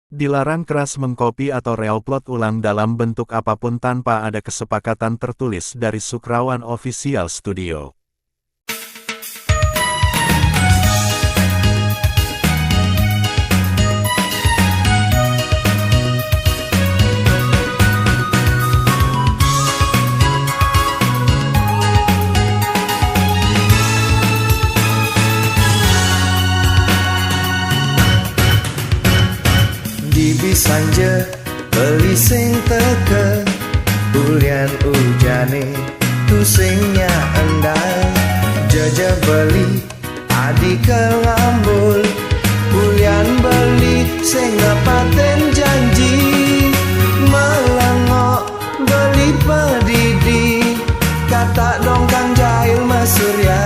Dilarang keras mengcopy atau reupload ulang dalam bentuk apapun tanpa ada kesepakatan tertulis dari Sukrawan Official Studio. Sanje beli sing teke bulian ujane tu singnya endang jaja beli adi kelambul bulian beli sing ngapaten janji melengok beli pedidi kata dong Kang Jail Masurya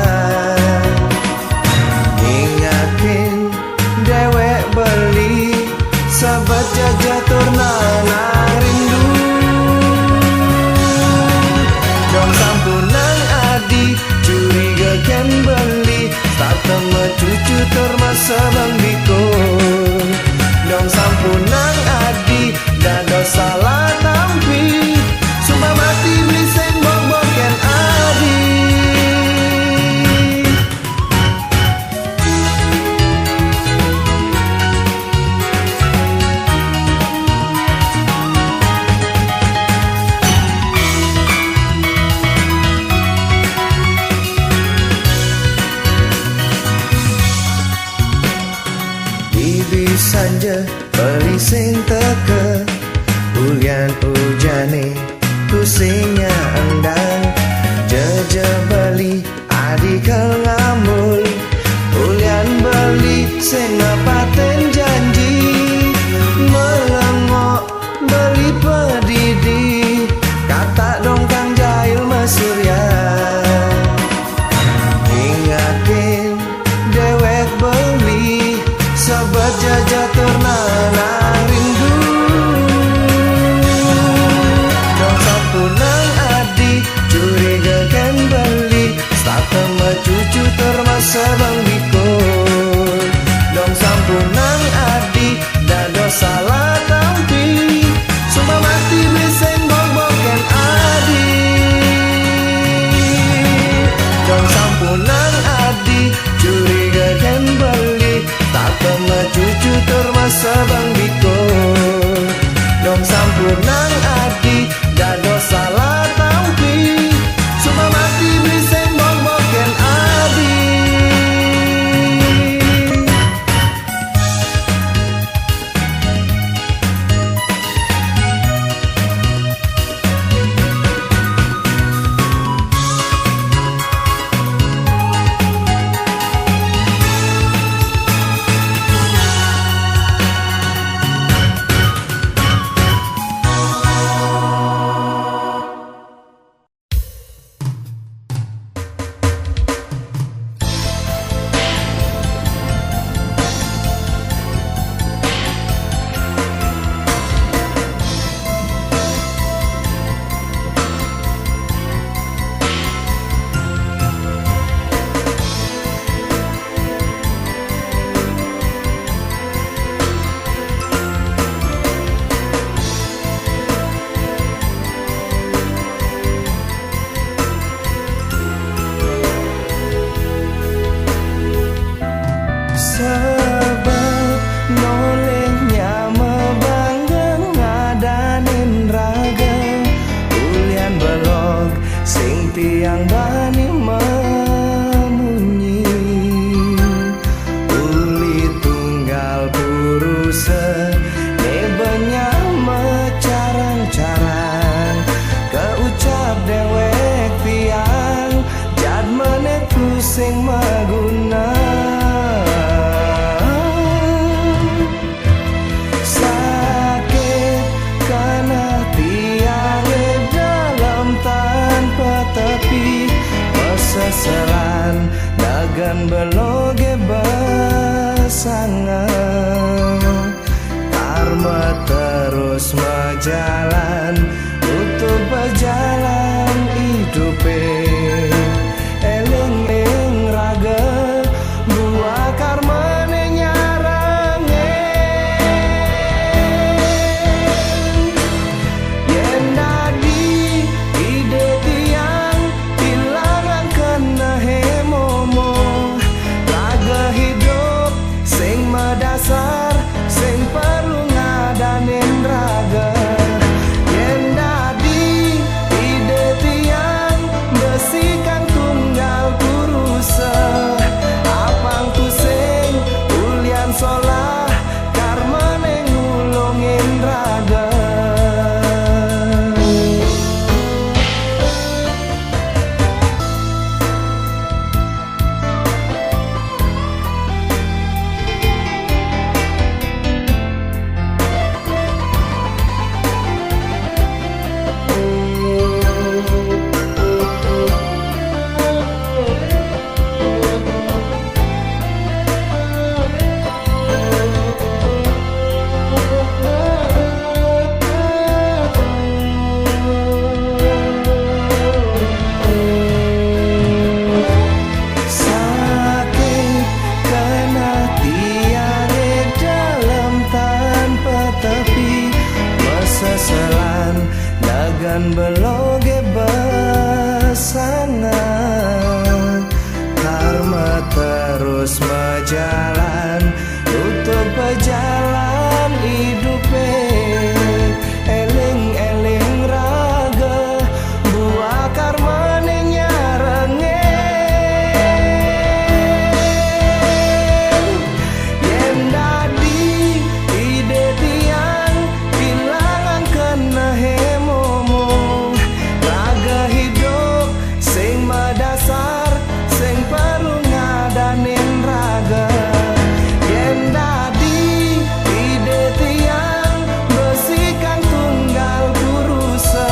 ingatin dewek beli sahabat jajatur nanang rindu dong sampunang adi curiga ken beli tak teme cucu tur masa bang biko dong sampunang adi dado salah tampi sumpah mati beli seng bok ken adi sanje beli sing teke bulian ujane kusingnya endang jaja beli adi kelamul bulian beli sing ngapaten janji melengok beli pedidi kata dong Kang Jail Masurya ingatin dewek beli sahabat jajatur nanang rindu dong sampunang adi curiga ken beli tak teme cucu termasa bang biko dong sampunang adi dado salah tampi sumpah mati bliseng bok ken adi dong sampunang adi curiga ken beli tak teme cucu termasa bang biko dong sampunang adi dado salah tampi sumpah mati bliseng bok ken adi tiang bani memunyi uli tunggal puruse nebenya mecarang-carang keucap dewek tiang jad menetu sing maguna sakit karena tiang dalam tanpa tepi peseselan dagan beloge besangan karma terus majalan untuk berjalan hidupe eling raga buah karma nyarange dan beloge besangan. Karma terus berjalan untuk berjalan hidupe. Eling-eling raga buah karma nyarengen. Yen dadi ide tiang bilangan kena hemomo. Raga hidup sing madasar sing perlu ngadanin raga. Yen dadi ide tiang besikan tunggal kurusa.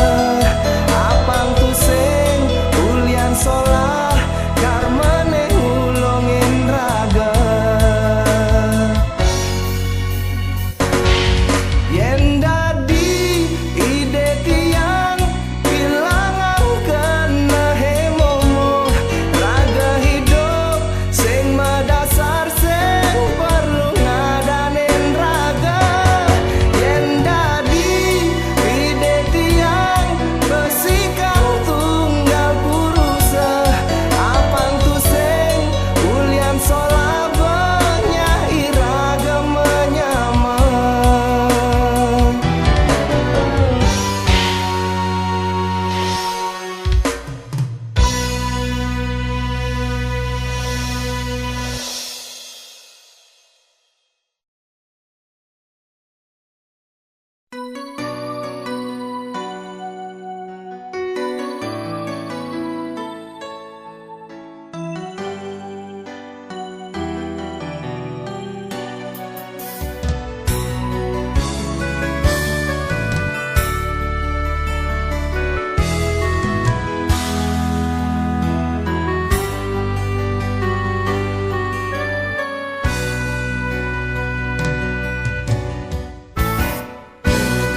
Apang tu sing ulian solah karmane ngulungin raga. Yen dadi ide tiang bilangan kena hemomo. Raga hidup sing madasar sing perlu ngadanin raga. Yen dadi ide tiang besikan tunggal kurusa. Apang tu sing ulian solah banyak iraga menyamang.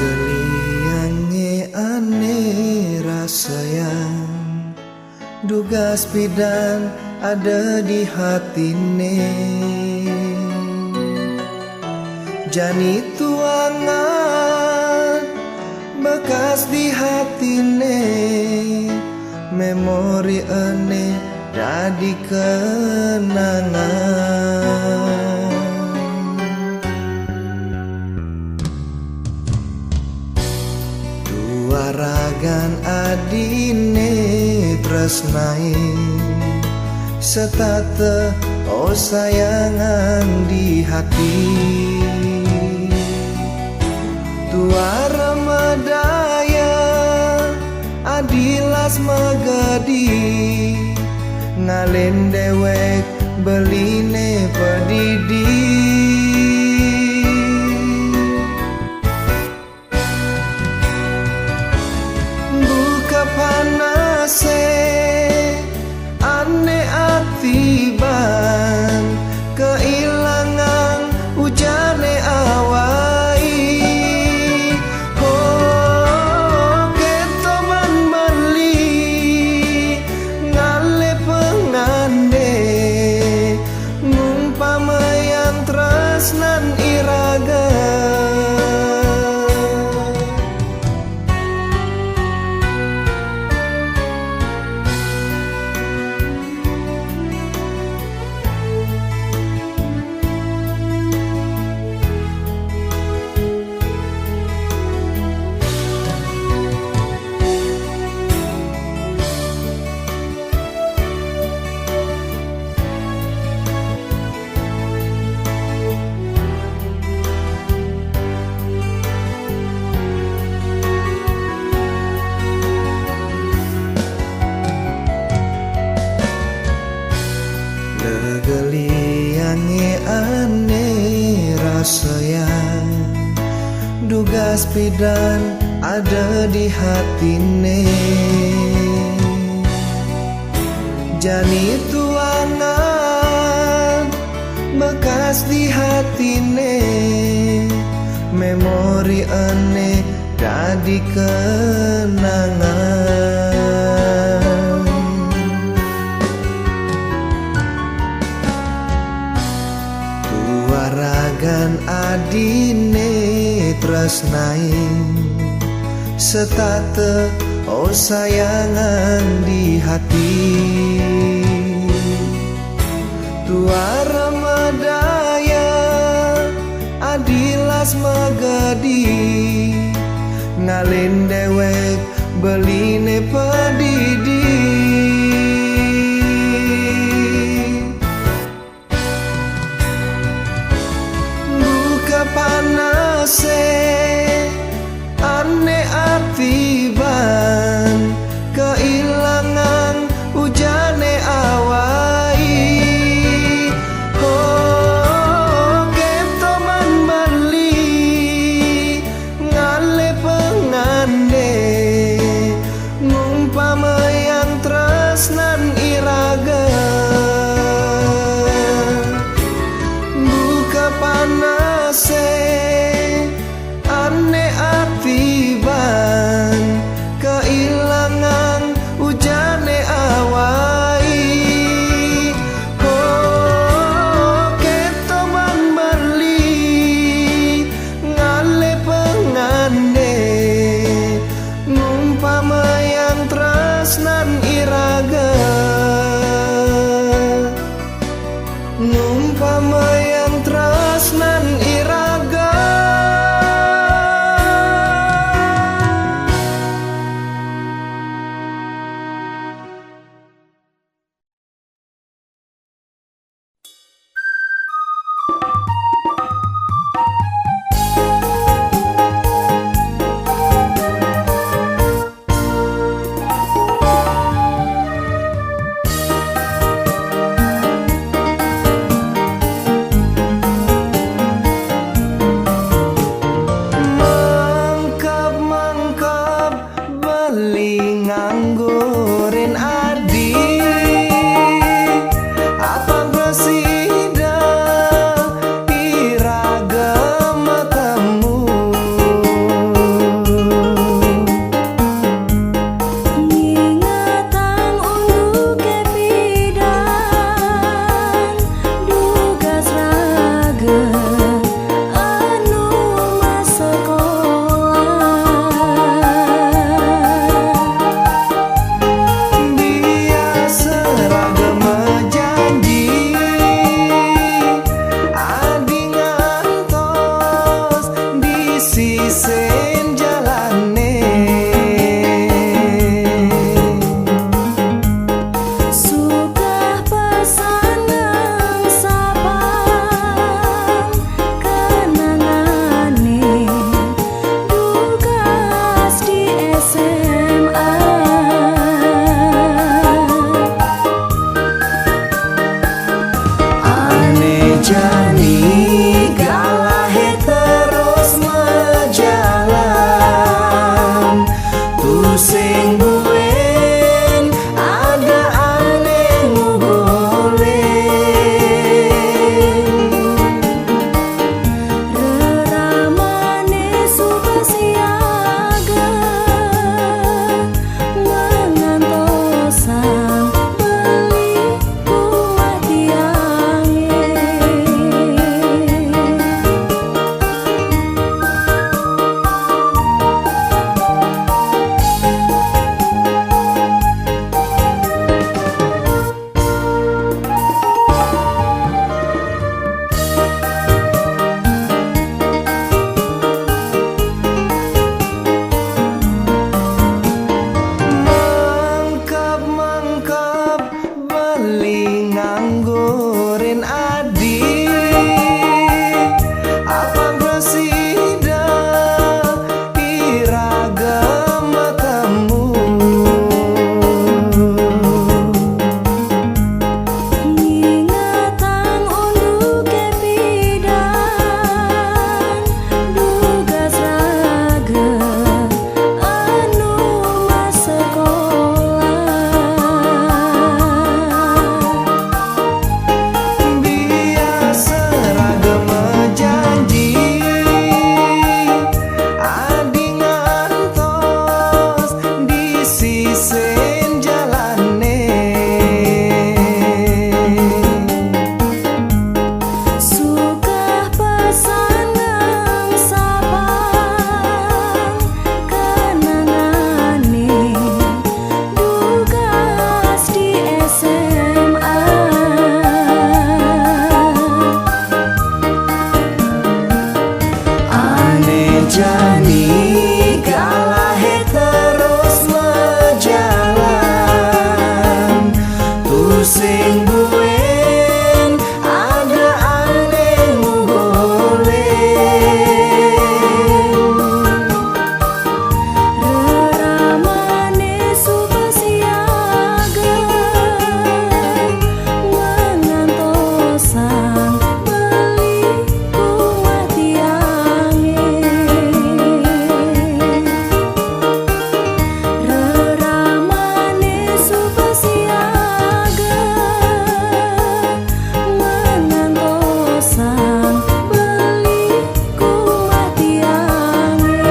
Geliange aneh rasayang duga spidan ada di hatine. Jani tuangan bekas di hatine. Memori aneh jadi kenangan. Waragan adine tresnai setate oh sayangan di hati. Tua ramadaya adilas magadi ngalen dewek beline pedidi. Panase ane atiban keilangan ujane awai. Oh ketoman beli ngale pengande ngumpamayan tresnan iraga. Legeliange aneh rasayang duga spidan ada di hatine. Jani tuangan bekas di hatine. Memori aneh jadi kenangan. Waragan adine tresnai setate oh sayangan di hati. Tua Ramadaya adilas magadi ngalin dewek beline padidi. Buka panase ane atiban keilangan ujane awai. Oh keto man beli ngale pengande ngumpama yang tresnan iraga. Buka panase ane atiban keilangan ujane awai. Oh keto man beli ngale pengande ngumpama yang tresnan iraga. Ngumpama yang tresnan Jani kalahe terus mejalan tu sing buen ada aneh boleh Reramane supasiaga mengantosan beli kuat tiange Reramane supasiaga mengantosan beli kuat tiange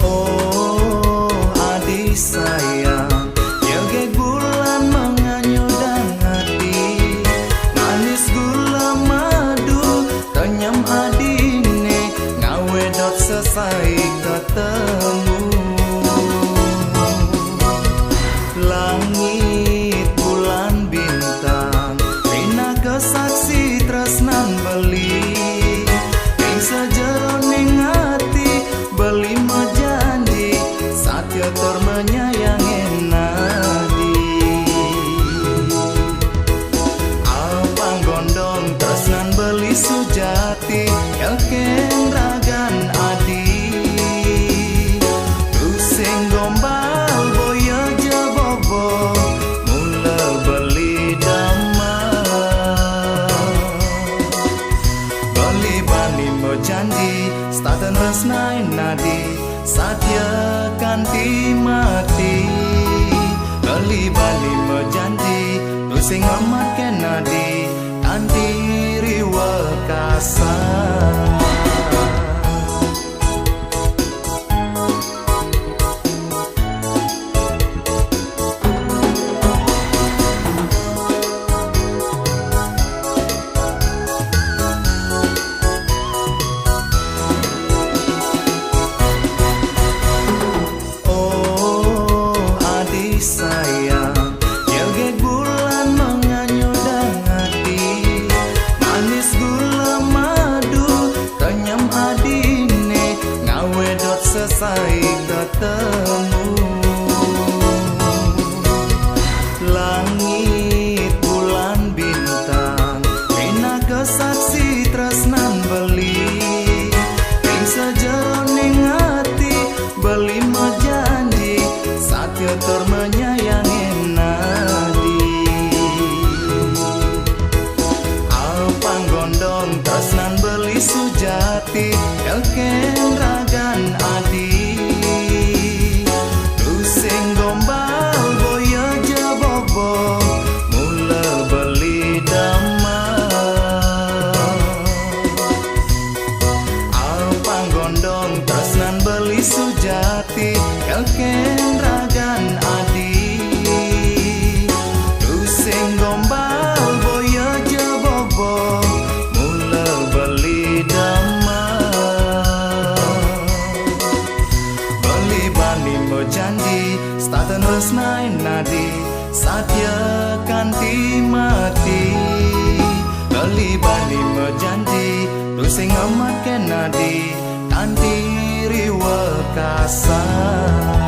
Oh adik sayang Yage bulan menganyudan hati Manis gula madu Kenyam adine Ngawedot selesai ketemu Langit bulan bintang Rina kesaksi tresnan beli Ing sejeroning hati Beli mejanji Satya tur menyayangi nadi Apang gondong tresnan beli sujati Elken ragan adi Tusing gombal boyo jebobo Mula beli damai Beli bani mejanji Staten resnai nadi Satya kanti mati Beli bani mejanji Tusing amat kenadi Kanti riwa kasar Oh adik sayang Yage bulan menganyudan hati Manis gula madu Kenyam adine Ngawedot selesai ketemu Langit bulan bintang Rina kesaksi tresnan beli Ing sejeroning hati Beli mejanji Satya tur menyayangi nadi Alpang gondong tresnan beli sujati Elken ragan adi Tusing gombal boyo jebobo Mula beli damai Alpang gondong tresnan beli sujati Elken ragan adi Tusing gombal boyo jebobo Mula beli damai Beli bani mejanji Staten resnai nadi Satya kanti mati Beli bani mejanji Tusing amat kenadi Kanti riwa kasar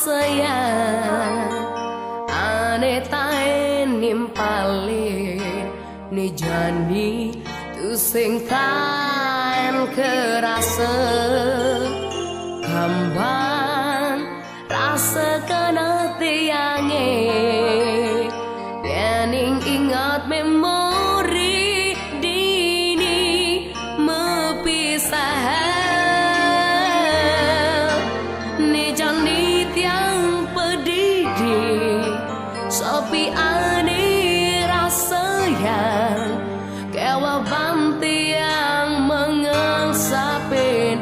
sayang ane taen nimpalin ni jani tu sing taen kerasa kambang rasa kena tiange yening ingat memori dini mepisah ni jani tiang pedidi sopi ane rasa yang kewa banti yang mengengsapin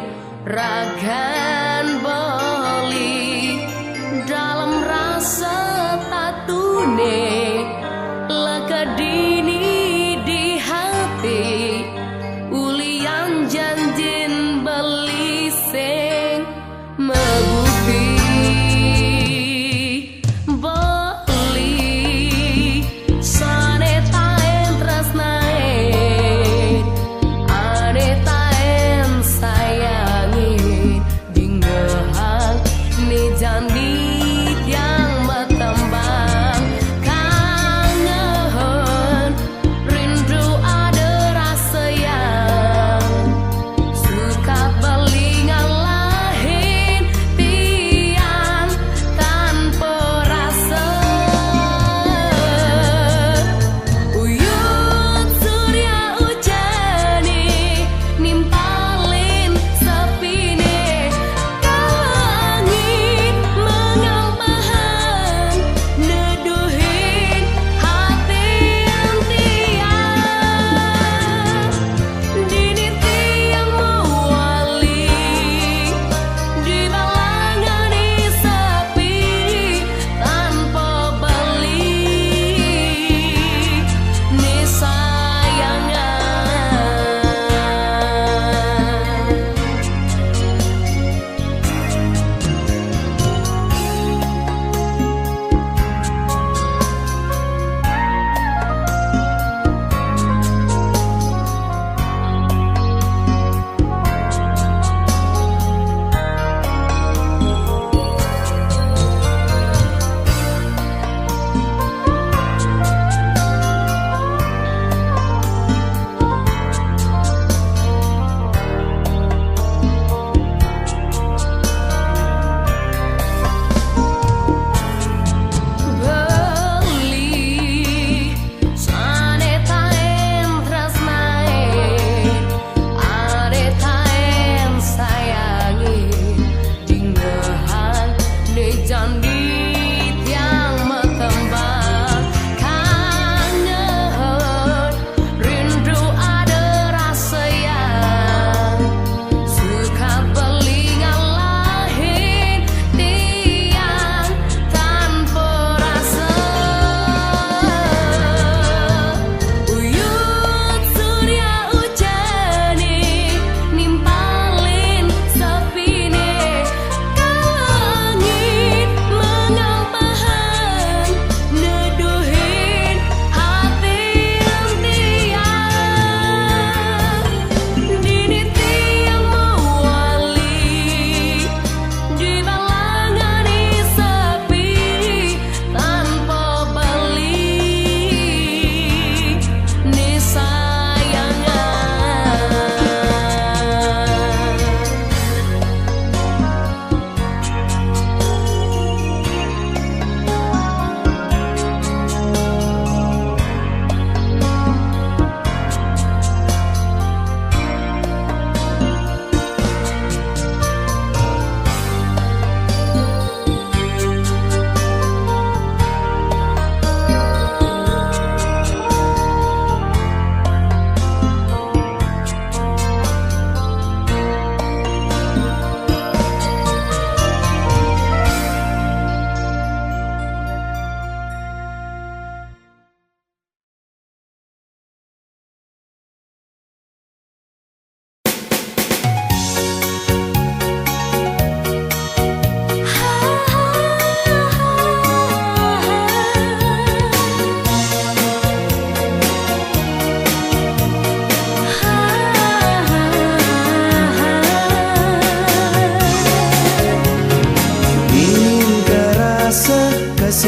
ragan beli dalam rasa tatune leka dini di hati ulian janjin beli sing membukti beli sane taen tresnae ane taen sayangin dingo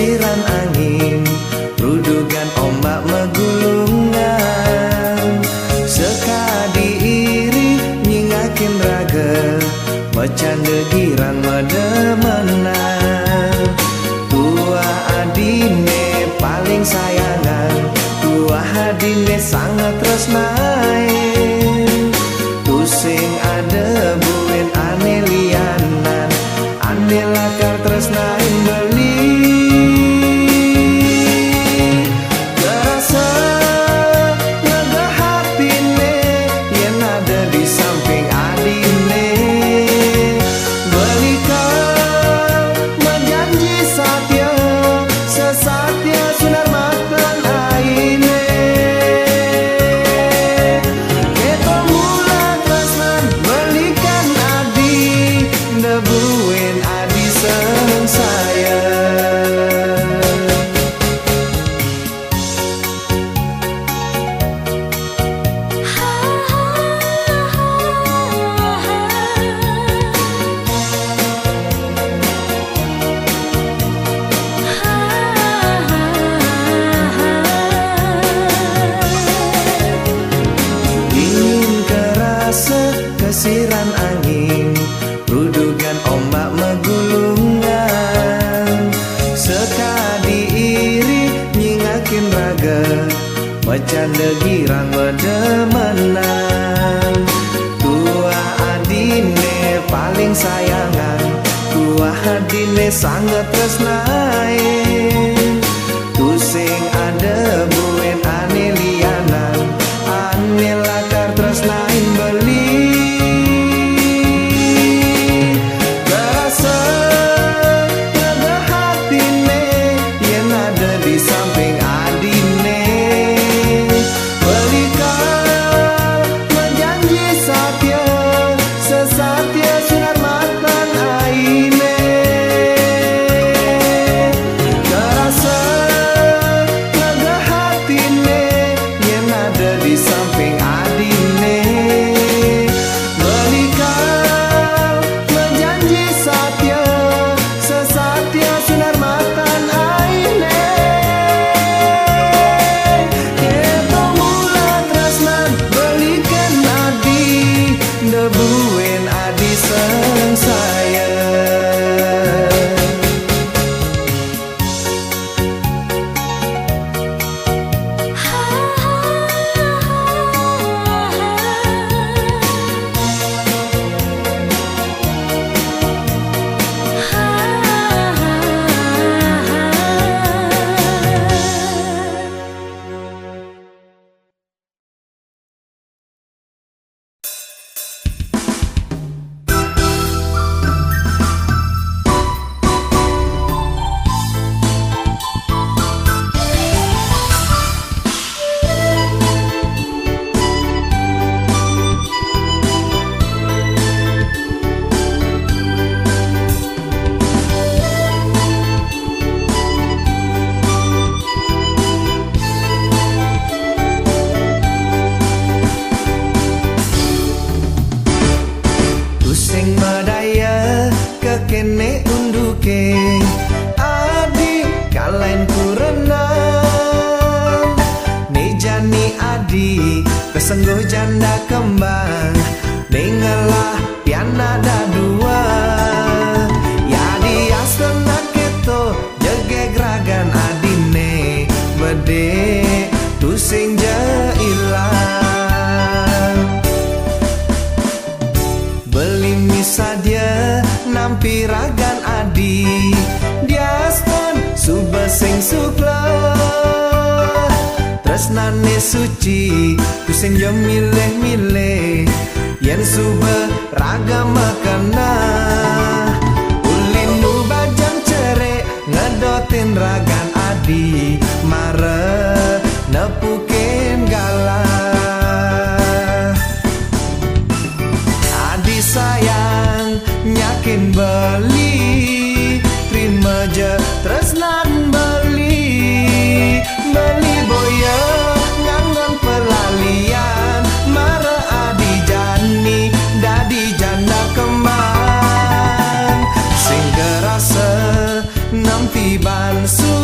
kesiran angin, rudugan ombak megulungan. Sekadi iri nyingakin raga, bercanda girang medemenan. Tua adine paling sayangan, tua adine sangat tresnain. Tusing ada buin ane lianan, ane lakar tresnain beli. Terasa lega hatine yen ada di samping adine. Belikan menjanji satya, sesatya sinar matan aine. Keto mula tresnan belikan adi, debuin adi sengsaya. Dingin kerasa kesiran angin, rudugan ombak megulungan. Sekadi iri nyingakin raga, bercanda girang medemenan. Tua adine paling sayangan, tua adine sangat tresnain. Tusing ada buin ane lianan, ane lakar tresnain beli. Kerasa lega hatine yen ada di samping adine. Belikan menjanji satya, sesatya sinar matan aine. Kerasa lega hatine yen ada di samping adine. Belikan menjanji satya, sesatya sinar matan aine. Keto mula tresnan belikan adi, debuin adi sengsaya. Tusing medaya kekene unduke, adi kalain kurenan. Nejani adi kesengguh janda kembang, dengalah piana da dua. Ya dias tenak keto jege geragan adine, bede tusing je ilang. Beli misadia nampi ragan adi, diaston subesing sukla. Tresnane suci tusing jo milih-milih, yen sube raga makana. Ulin nu bajang cerek ngedotin ragan adi, mare nepukin galah. Adi sayang nyakin beli, terima je tresnan beli. Beli boya nganggon pelalian, mara adi jani dadi janda kembang. Sing kerasa nampi bansu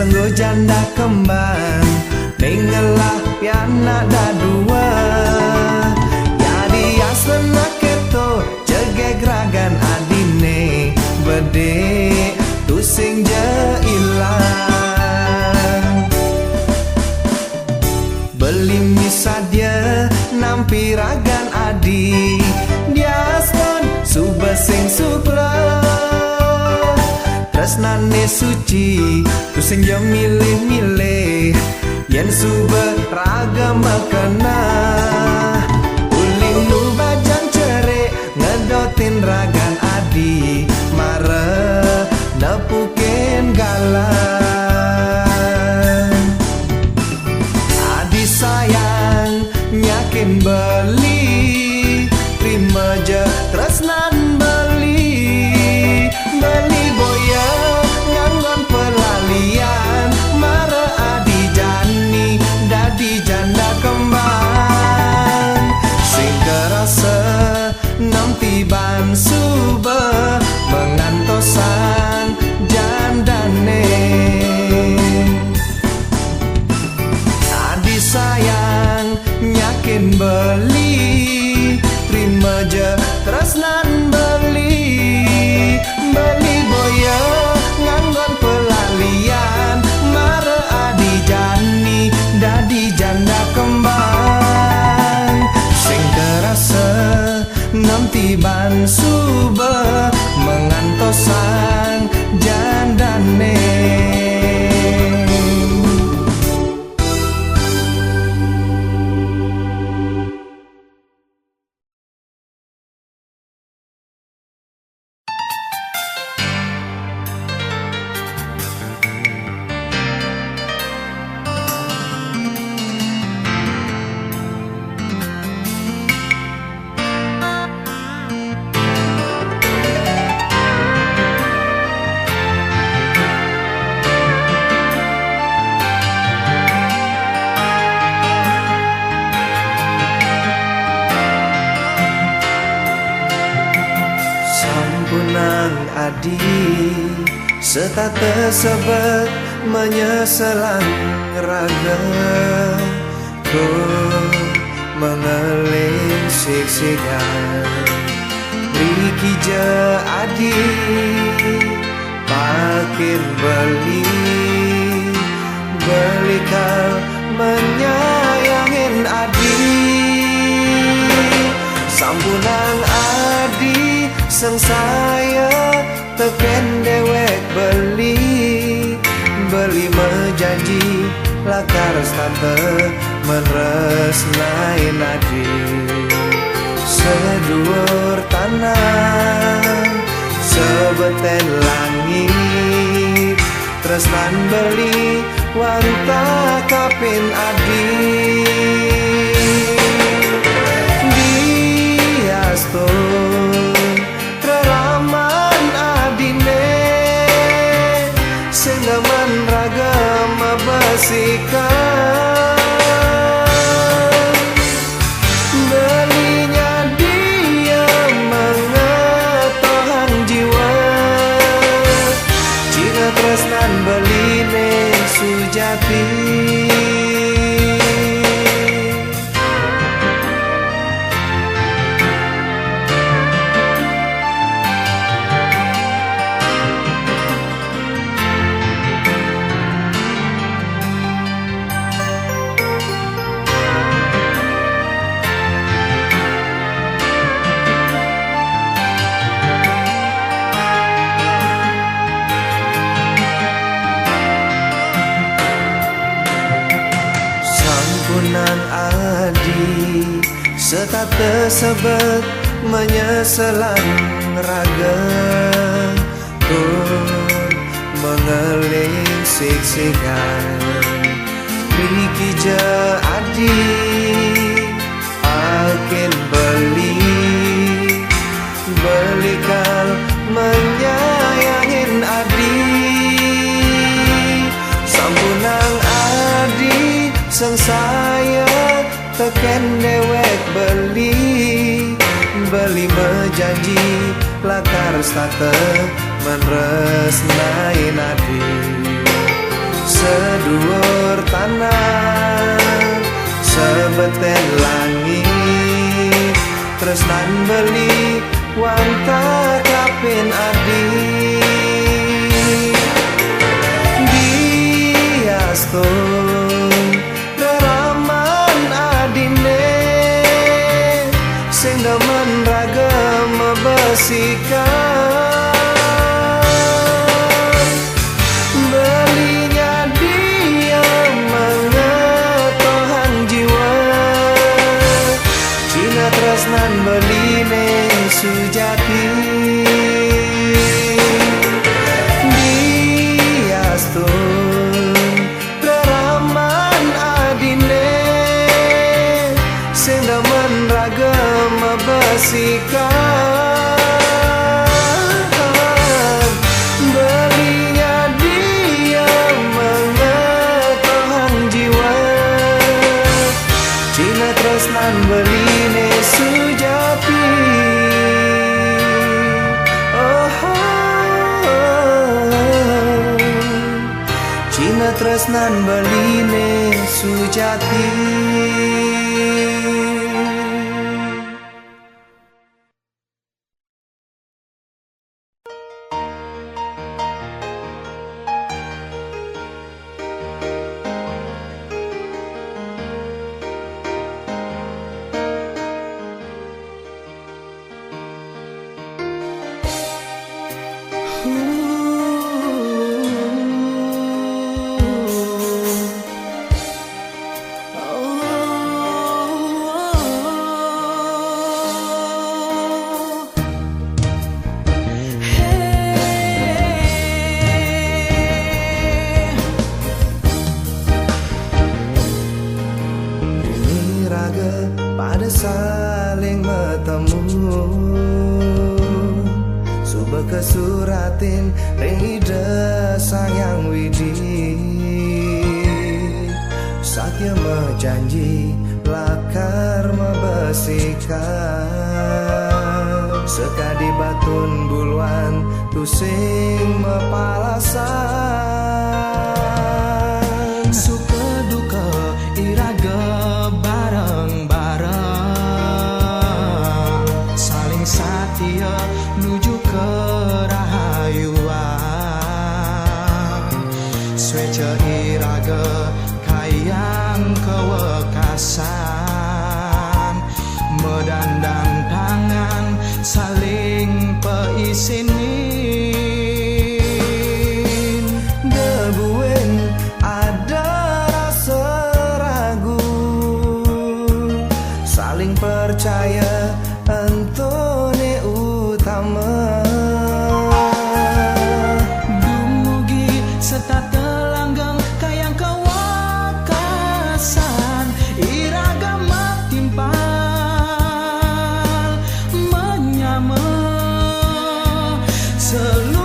senggo janda kembang Nengelah pianak dah dua Jadi asana keto Jegeg ragan adine Bede tusing je ilang Beli misadya nampi ragan adi Diaston subesing sukra Tresnane suci tusing je milih-milih Yen sube ragam makana Ulin lu bajang cerik ngedotin ragan adi Mare nepukin galang Adi sayang nyakin beli Terima je tresnan beli Beli boya nganggon pelalian Mare adi jani dadi janda kembang Sing kerasa nanti ban suba mengantosan jandane Adi sayang nyakin beli Terima je tresnan beli Beli boya nganggon pelalian Mare adi jani dadi janda kembang Sing kerasa nanti ban suba mengantosan jandane Sampunang adi Serta tersebut menyeselang raga Ku mengeling siksikan Riki je adi Pakin beli Beli kau menyayangin adi Sampunang adi Sang saya teken dewek beli menjanji lakar tante meres nain adi Seduur tanah sebeten langit Tresnan beli wanta kapin adi Diasto Sengaman ragam basikan Belinya dia mengetohan jiwa Jika tresnan beline sujati Serta tersebut menyeselang raga Ku mengeling siksikan Riki je adi Akin beli Belikal menyayangin adi Sampunang adi sang saya teken dewek beli menjanji lakar state meres nain adi seduur tanah sebeten langit tresnan beli wanta kapin adi diaston reraman adine sing demen ragam besikan belinya dia mengetohan jiwa Cina tresnan beline sujati diastun reraman adine sing demen ragam besikan belinya dia mengetohan jiwa Cina tresnan beline sujati Cina tresnan beline sujati pada saling bertemu Suba kesuratin ring ide sayang widi Satya mejanji lakar membesikan Sekadi batun buluan tusing mepalasan Suka duka iraga Satia menuju ke rahayuan Swece iraga kayang kewekasan Medandang tangan saling peisinin Debuen ada rasa ragu Saling percaya Antone utama Dumugi serta telanggang kayang kewakasan Iragama timpal menyama seluruh